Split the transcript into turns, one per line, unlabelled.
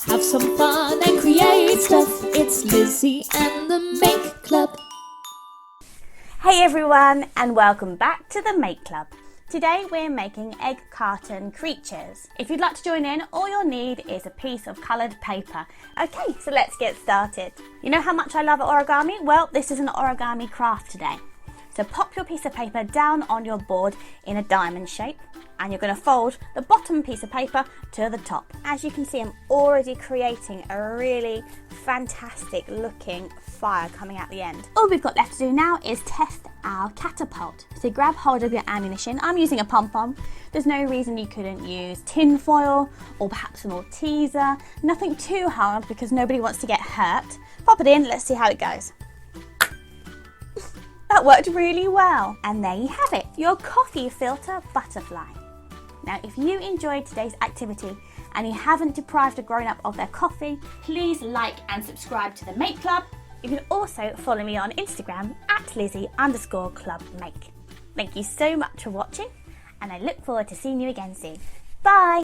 Have some fun and create stuff. It's Lizzie and the Make Club.
Hey everyone, and welcome back to the Make Club. Today we're making egg carton creatures. If you'd like to join in, all you'll need is a piece of coloured paper. Okay, so let's get started. You know how much I love origami? Well, this is an origami craft today. So pop your piece of paper down on your board in a diamond shape, and you're going to fold the bottom piece of paper to the top. As you can see, I'm already creating a really fantastic looking fire coming out the end. All we've got left to do now is test our catapult. So grab hold of your ammunition. I'm using a pom-pom. There's no reason you couldn't use tin foil or perhaps a Malteser. Nothing too hard because nobody wants to get hurt. Pop it in, let's see how it goes. That worked really well. And there you have it, your coffee filter butterfly. Now, if you enjoyed today's activity and you haven't deprived a grown-up of their coffee, please like and subscribe to the Make Club. You can also follow me on Instagram at Lizzie_clubmake. Thank you so much for watching, and I look forward to seeing you again soon. Bye!